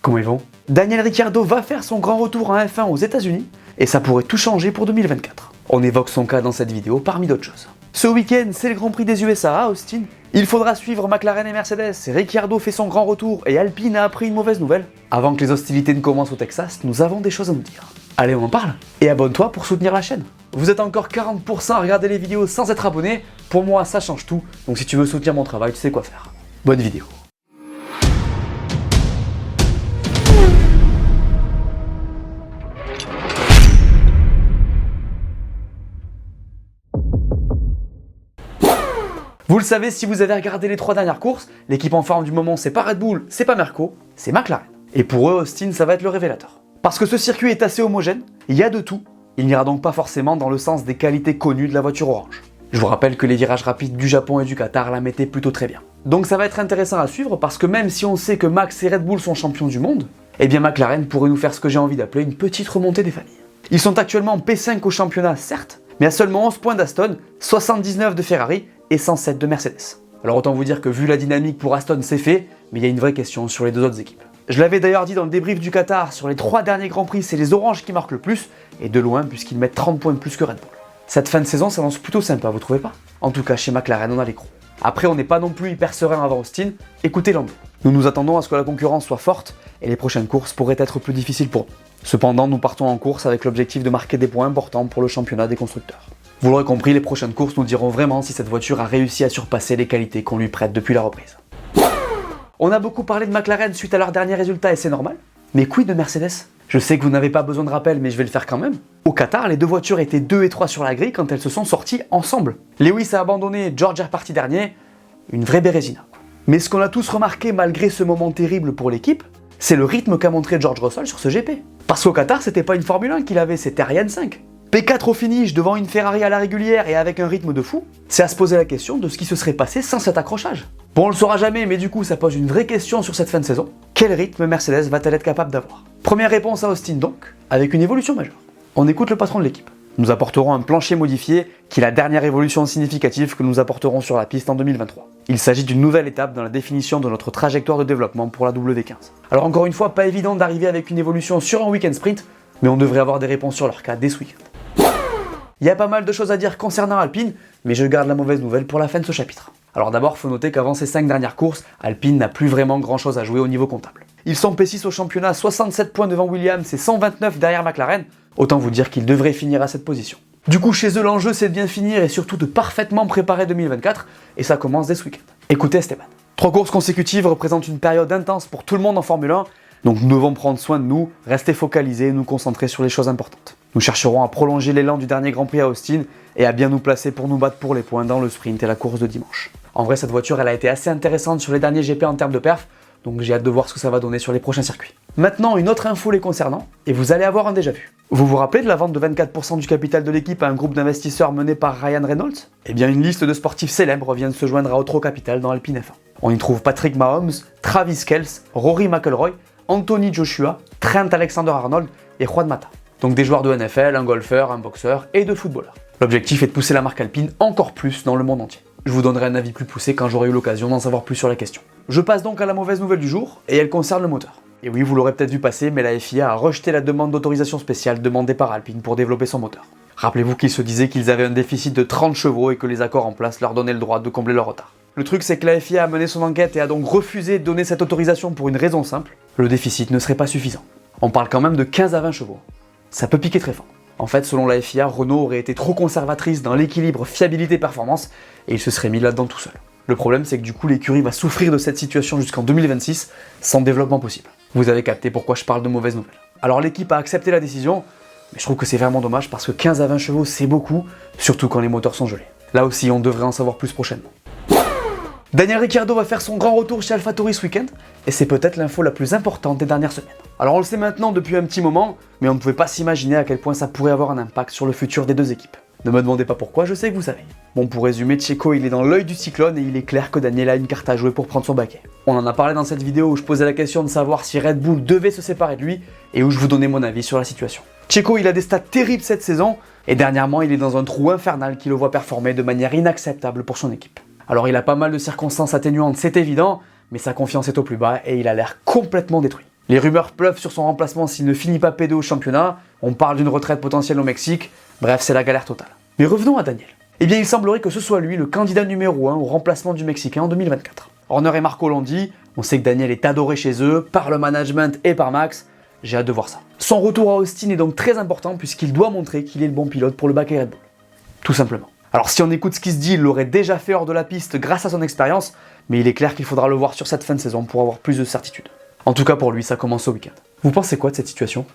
Comment ils vont? Daniel Ricciardo va faire son grand retour en F1 aux États-Unis et ça pourrait tout changer pour 2024. On évoque son cas dans cette vidéo parmi d'autres choses. Ce week-end, c'est le Grand Prix des USA à Austin. Il faudra suivre McLaren et Mercedes. Ricciardo fait son grand retour et Alpine a appris une mauvaise nouvelle. Avant que les hostilités ne commencent au Texas, nous avons des choses à nous dire. Allez, on en parle. Et abonne-toi pour soutenir la chaîne. Vous êtes encore 40% à regarder les vidéos sans être abonné. Pour moi, ça change tout. Donc si tu veux soutenir mon travail, tu sais quoi faire. Bonne vidéo. Vous le savez, si vous avez regardé les 3 dernières courses, l'équipe en forme du moment, c'est pas Red Bull, c'est pas Merco, c'est McLaren. Et pour eux, Austin, ça va être le révélateur. Parce que ce circuit est assez homogène, il y a de tout, il n'ira donc pas forcément dans le sens des qualités connues de la voiture orange. Je vous rappelle que les virages rapides du Japon et du Qatar la mettaient plutôt très bien. Donc ça va être intéressant à suivre parce que même si on sait que Max et Red Bull sont champions du monde, eh bien McLaren pourrait nous faire ce que j'ai envie d'appeler une petite remontée des familles. Ils sont actuellement P5 au championnat, certes, mais à seulement 11 points d'Aston, 79 de Ferrari et 107 de Mercedes. Alors autant vous dire que vu la dynamique pour Aston c'est fait, mais il y a une vraie question sur les deux autres équipes. Je l'avais d'ailleurs dit dans le débrief du Qatar, sur les 3 derniers Grands Prix, c'est les oranges qui marquent le plus, et de loin puisqu'ils mettent 30 points de plus que Red Bull. Cette fin de saison s'annonce plutôt sympa, vous trouvez pas? En tout cas chez McLaren on a les crocs. Après on n'est pas non plus hyper serein avant Austin, écoutez l'ambiance. Nous nous attendons à ce que la concurrence soit forte, et les prochaines courses pourraient être plus difficiles pour nous. Cependant nous partons en course avec l'objectif de marquer des points importants pour le championnat des constructeurs. Vous l'aurez compris, les prochaines courses nous diront vraiment si cette voiture a réussi à surpasser les qualités qu'on lui prête depuis la reprise. On a beaucoup parlé de McLaren suite à leurs derniers résultats et c'est normal. Mais quid de Mercedes? Je sais que vous n'avez pas besoin de rappel, mais je vais le faire quand même. Au Qatar, les deux voitures étaient 2 et 3 sur la grille quand elles se sont sorties ensemble. Lewis a abandonné, George est reparti dernier. Une vraie bérésina. Mais ce qu'on a tous remarqué malgré ce moment terrible pour l'équipe, c'est le rythme qu'a montré George Russell sur ce GP. Parce qu'au Qatar, c'était pas une Formule 1 qu'il avait, c'était Ariane 5. P4 au finish devant une Ferrari à la régulière et avec un rythme de fou, c'est à se poser la question de ce qui se serait passé sans cet accrochage. Bon, on le saura jamais, mais du coup ça pose une vraie question sur cette fin de saison. Quel rythme Mercedes va-t-elle être capable d'avoir? Première réponse à Austin donc, avec une évolution majeure. On écoute le patron de l'équipe. Nous apporterons un plancher modifié qui est la dernière évolution significative que nous apporterons sur la piste en 2023. Il s'agit d'une nouvelle étape dans la définition de notre trajectoire de développement pour la W15. Alors encore une fois, pas évident d'arriver avec une évolution sur un week-end sprint, mais on devrait avoir des réponses sur leur cas dès ce week-end. Il y a pas mal de choses à dire concernant Alpine, mais je garde la mauvaise nouvelle pour la fin de ce chapitre. Alors d'abord, faut noter qu'avant ces 5 dernières courses, Alpine n'a plus vraiment grand chose à jouer au niveau comptable. Ils sont P6 au championnat, 67 points devant Williams et 129 derrière McLaren, autant vous dire qu'ils devraient finir à cette position. Du coup, chez eux, l'enjeu c'est de bien finir et surtout de parfaitement préparer 2024, et ça commence dès ce week-end. Écoutez Esteban. 3 courses consécutives représentent une période intense pour tout le monde en Formule 1, donc nous devons prendre soin de nous, rester focalisés et nous concentrer sur les choses importantes. Nous chercherons à prolonger l'élan du dernier Grand Prix à Austin et à bien nous placer pour nous battre pour les points dans le sprint et la course de dimanche. En vrai, cette voiture, elle a été assez intéressante sur les derniers GP en termes de perf, donc j'ai hâte de voir ce que ça va donner sur les prochains circuits. Maintenant, une autre info les concernant, et vous allez avoir un déjà-vu. Vous vous rappelez de la vente de 24% du capital de l'équipe à un groupe d'investisseurs mené par Ryan Reynolds? Eh bien, une liste de sportifs célèbres vient de se joindre à Otro Capital dans Alpine F1. On y trouve Patrick Mahomes, Travis Kelce, Rory McIlroy, Anthony Joshua, Trent Alexander-Arnold et Juan Mata. Donc des joueurs de NFL, un golfeur, un boxeur et 2 footballeurs. L'objectif est de pousser la marque Alpine encore plus dans le monde entier. Je vous donnerai un avis plus poussé quand j'aurai eu l'occasion d'en savoir plus sur la question. Je passe donc à la mauvaise nouvelle du jour, et elle concerne le moteur. Et oui, vous l'aurez peut-être vu passer, mais la FIA a rejeté la demande d'autorisation spéciale demandée par Alpine pour développer son moteur. Rappelez-vous qu'ils se disaient qu'ils avaient un déficit de 30 chevaux et que les accords en place leur donnaient le droit de combler leur retard. Le truc c'est que la FIA a mené son enquête et a donc refusé de donner cette autorisation pour une raison simple, le déficit ne serait pas suffisant. On parle quand même de 15 à 20 chevaux. Ça peut piquer très fort. En fait, selon la FIA, Renault aurait été trop conservatrice dans l'équilibre fiabilité-performance et il se serait mis là-dedans tout seul. Le problème c'est que du coup l'écurie va souffrir de cette situation jusqu'en 2026 sans développement possible. Vous avez capté pourquoi je parle de mauvaises nouvelles. Alors l'équipe a accepté la décision, mais je trouve que c'est vraiment dommage parce que 15 à 20 chevaux c'est beaucoup, surtout quand les moteurs sont gelés. Là aussi on devrait en savoir plus prochainement. Daniel Ricciardo va faire son grand retour chez AlphaTauri ce week-end, et c'est peut-être l'info la plus importante des dernières semaines. Alors on le sait maintenant depuis un petit moment, mais on ne pouvait pas s'imaginer à quel point ça pourrait avoir un impact sur le futur des deux équipes. Ne me demandez pas pourquoi, je sais que vous savez. Bon, pour résumer, Checo il est dans l'œil du cyclone et il est clair que Daniel a une carte à jouer pour prendre son baquet. On en a parlé dans cette vidéo où je posais la question de savoir si Red Bull devait se séparer de lui, et où je vous donnais mon avis sur la situation. Checo il a des stats terribles cette saison, et dernièrement il est dans un trou infernal qui le voit performer de manière inacceptable pour son équipe. Alors il a pas mal de circonstances atténuantes, c'est évident, mais sa confiance est au plus bas et il a l'air complètement détruit. Les rumeurs pleuvent sur son remplacement s'il ne finit pas P2 au championnat, on parle d'une retraite potentielle au Mexique, bref c'est la galère totale. Mais revenons à Daniel. Eh bien il semblerait que ce soit lui le candidat numéro 1 au remplacement du Mexicain en 2024. Horner et Marco l'ont dit, on sait que Daniel est adoré chez eux, par le management et par Max, j'ai hâte de voir ça. Son retour à Austin est donc très important puisqu'il doit montrer qu'il est le bon pilote pour le baquet Red Bull. Tout simplement. Alors si on écoute ce qui se dit, il l'aurait déjà fait hors de la piste grâce à son expérience, mais il est clair qu'il faudra le voir sur cette fin de saison pour avoir plus de certitude. En tout cas pour lui, ça commence au week-end. Vous pensez quoi de cette situation ?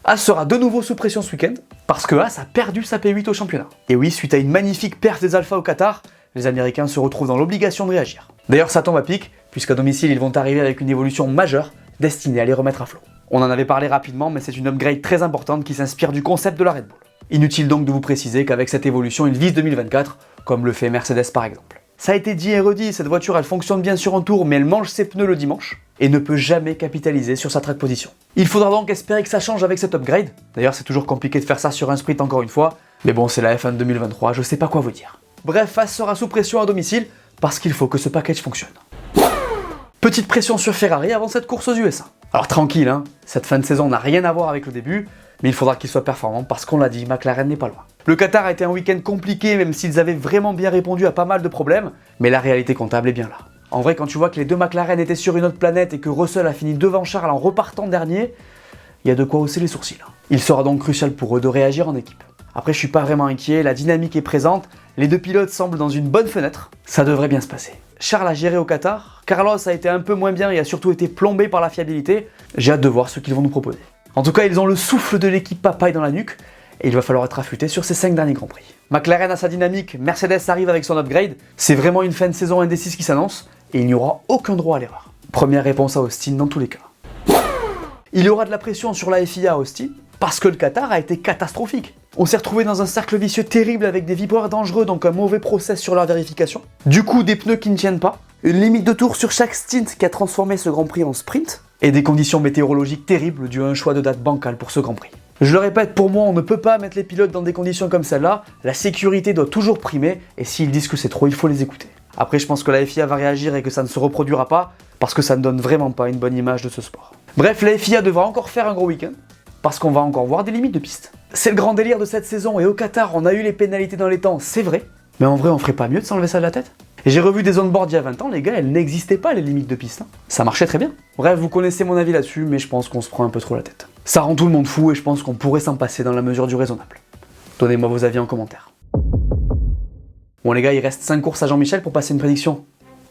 Haas sera de nouveau sous pression ce week-end, parce que Haas a perdu sa P8 au championnat. Et oui, suite à une magnifique perte des Alpha au Qatar, les Américains se retrouvent dans l'obligation de réagir. D'ailleurs ça tombe à pic, puisqu'à domicile ils vont arriver avec une évolution majeure, destinée à les remettre à flot. On en avait parlé rapidement, mais c'est une upgrade très importante qui s'inspire du concept de la Red Bull. Inutile donc de vous préciser qu'avec cette évolution, ils visent 2024, comme le fait Mercedes par exemple. Ça a été dit et redit, cette voiture elle fonctionne bien sur un tour, mais elle mange ses pneus le dimanche, et ne peut jamais capitaliser sur sa track position. Il faudra donc espérer que ça change avec cette upgrade. D'ailleurs c'est toujours compliqué de faire ça sur un sprint encore une fois, mais bon c'est la F1 2023, je sais pas quoi vous dire. Bref, Haas sera sous pression à domicile, parce qu'il faut que ce package fonctionne. Petite pression sur Ferrari avant cette course aux USA. Alors tranquille, hein, cette fin de saison n'a rien à voir avec le début, mais il faudra qu'il soit performant parce qu'on l'a dit, McLaren n'est pas loin. Le Qatar a été un week-end compliqué même s'ils avaient vraiment bien répondu à pas mal de problèmes, mais la réalité comptable est bien là. En vrai, quand tu vois que les deux McLaren étaient sur une autre planète et que Russell a fini devant Charles en repartant dernier, il y a de quoi hausser les sourcils. Il sera donc crucial pour eux de réagir en équipe. Après, je suis pas vraiment inquiet, la dynamique est présente, les deux pilotes semblent dans une bonne fenêtre, ça devrait bien se passer. Charles a géré au Qatar, Carlos a été un peu moins bien et a surtout été plombé par la fiabilité, j'ai hâte de voir ce qu'ils vont nous proposer. En tout cas, ils ont le souffle de l'équipe papaye dans la nuque, et il va falloir être affûté sur ces 5 derniers Grands Prix. McLaren a sa dynamique, Mercedes arrive avec son upgrade, c'est vraiment une fin de saison indécise qui s'annonce, et il n'y aura aucun droit à l'erreur. Première réponse à Austin dans tous les cas. Il y aura de la pression sur la FIA à Austin, parce que le Qatar a été catastrophique. On s'est retrouvé dans un cercle vicieux terrible avec des vibreurs dangereux, donc un mauvais process sur leur vérification. Du coup, des pneus qui ne tiennent pas, une limite de tours sur chaque stint qui a transformé ce Grand Prix en sprint, et des conditions météorologiques terribles dues à un choix de date bancal pour ce Grand Prix. Je le répète, pour moi, on ne peut pas mettre les pilotes dans des conditions comme celle-là, la sécurité doit toujours primer, et s'ils disent que c'est trop, il faut les écouter. Après, je pense que la FIA va réagir et que ça ne se reproduira pas, parce que ça ne donne vraiment pas une bonne image de ce sport. Bref, la FIA devra encore faire un gros week-end, parce qu'on va encore voir des limites de piste. C'est le grand délire de cette saison, et au Qatar, on a eu les pénalités dans les temps, c'est vrai, mais en vrai, on ferait pas mieux de s'enlever ça de la tête ? Et j'ai revu des on-board il y a 20 ans, les gars, elles n'existaient pas les limites de piste. Ça marchait très bien. Bref, vous connaissez mon avis là-dessus, mais je pense qu'on se prend un peu trop la tête. Ça rend tout le monde fou et je pense qu'on pourrait s'en passer dans la mesure du raisonnable. Donnez-moi vos avis en commentaire. Bon les gars, il reste 5 courses à Jean-Michel pour passer une prédiction.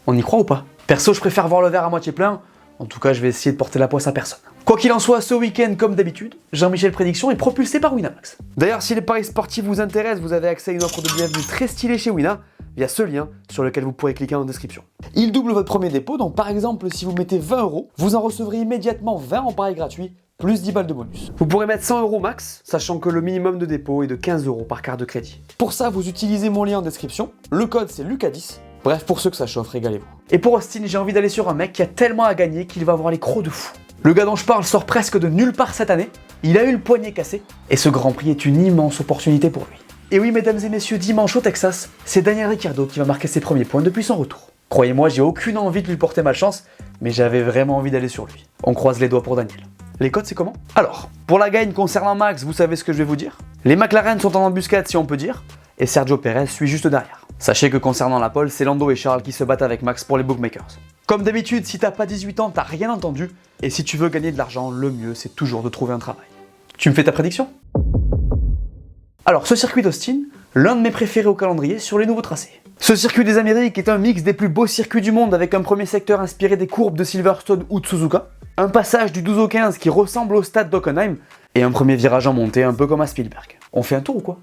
On y croit ou pas? Perso, je préfère voir le verre à moitié plein. En tout cas, je vais essayer de porter la poisse à personne. Quoi qu'il en soit, ce week-end, comme d'habitude, Jean-Michel Prédiction est propulsé par Winamax. D'ailleurs, si les paris sportifs vous intéressent, vous avez accès à une offre de bienvenue très stylée chez Wina, via ce lien sur lequel vous pourrez cliquer en description. Il double votre premier dépôt, donc par exemple, si vous mettez 20 €, vous en recevrez immédiatement 20 en paris gratuit, plus 10 balles de bonus. Vous pourrez mettre 100 € max, sachant que le minimum de dépôt est de 15 € par carte de crédit. Pour ça, vous utilisez mon lien en description, le code c'est Lucas10. Bref, pour ceux que ça chauffe, régalez-vous. Et pour Austin, j'ai envie d'aller sur un mec qui a tellement à gagner qu'il va avoir les crocs de fou. Le gars dont je parle sort presque de nulle part cette année, il a eu le poignet cassé, et ce Grand Prix est une immense opportunité pour lui. Et oui, mesdames et messieurs, dimanche au Texas, c'est Daniel Ricciardo qui va marquer ses premiers points depuis son retour. Croyez-moi, j'ai aucune envie de lui porter malchance, mais j'avais vraiment envie d'aller sur lui. On croise les doigts pour Daniel. Les codes, c'est comment? Alors, pour la gagne concernant Max, vous savez ce que je vais vous dire. Les McLaren sont en embuscade si on peut dire, et Sergio Perez suit juste derrière. Sachez que concernant la pole, c'est Lando et Charles qui se battent avec Max pour les bookmakers. Comme d'habitude, si t'as pas 18 ans, t'as rien entendu, et si tu veux gagner de l'argent, le mieux c'est toujours de trouver un travail. Tu me fais ta prédiction? Alors, ce circuit d'Austin, l'un de mes préférés au calendrier sur les nouveaux tracés. Ce circuit des Amériques est un mix des plus beaux circuits du monde avec un premier secteur inspiré des courbes de Silverstone ou de Suzuka, un passage du 12 au 15 qui ressemble au stade d'Hockenheim, et un premier virage en montée un peu comme à Spielberg. On fait un tour ou quoi?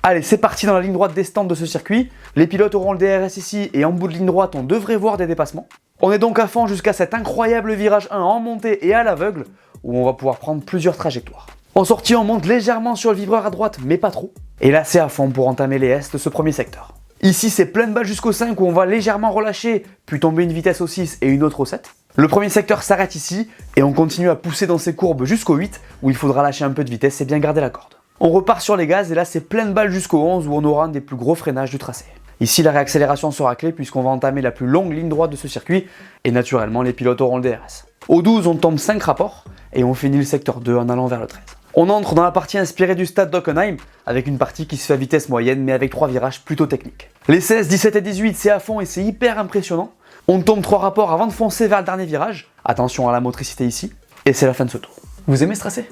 Allez, c'est parti dans la ligne droite des stands de ce circuit. Les pilotes auront le DRS ici et en bout de ligne droite, on devrait voir des dépassements. On est donc à fond jusqu'à cet incroyable virage 1 en montée et à l'aveugle, où on va pouvoir prendre plusieurs trajectoires. En sortie, on monte légèrement sur le vibreur à droite, mais pas trop. Et là, c'est à fond pour entamer les S de ce premier secteur. Ici, c'est pleine balle jusqu'au 5 où on va légèrement relâcher, puis tomber une vitesse au 6 et une autre au 7. Le premier secteur s'arrête ici, et on continue à pousser dans ces courbes jusqu'au 8, où il faudra lâcher un peu de vitesse et bien garder la corde. On repart sur les gaz et là c'est pleine balle jusqu'au 11 où on aura un des plus gros freinages du tracé. Ici, la réaccélération sera clé puisqu'on va entamer la plus longue ligne droite de ce circuit et naturellement, les pilotes auront le DRS. Au 12, on tombe 5 rapports et on finit le secteur 2 en allant vers le 13. On entre dans la partie inspirée du stade d'Hockenheim avec une partie qui se fait à vitesse moyenne mais avec 3 virages plutôt techniques. Les 16, 17 et 18, c'est à fond et c'est hyper impressionnant. On tombe 3 rapports avant de foncer vers le dernier virage. Attention à la motricité ici. Et c'est la fin de ce tour. Vous aimez stresser?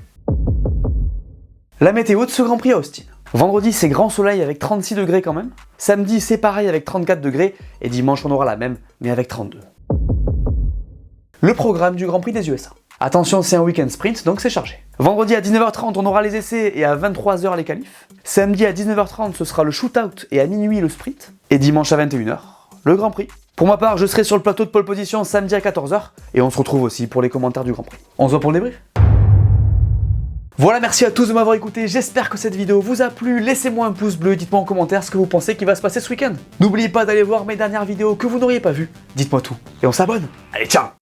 La météo de ce Grand Prix à Austin. Vendredi, c'est grand soleil avec 36 degrés quand même. Samedi, c'est pareil avec 34 degrés. Et dimanche, on aura la même, mais avec 32. Le programme du Grand Prix des USA. Attention, c'est un week-end sprint, donc c'est chargé. Vendredi à 19h30, on aura les essais et à 23h les qualifs. Samedi à 19h30, ce sera le shootout et à minuit le sprint. Et dimanche à 21h, le Grand Prix. Pour ma part, je serai sur le plateau de pole position samedi à 14h et on se retrouve aussi pour les commentaires du Grand Prix. On se voit pour le débrief. Voilà, merci à tous de m'avoir écouté, j'espère que cette vidéo vous a plu, laissez-moi un pouce bleu, dites-moi en commentaire ce que vous pensez qui va se passer ce week-end. N'oubliez pas d'aller voir mes dernières vidéos que vous n'auriez pas vues, dites-moi tout, et on s'abonne. Allez, ciao!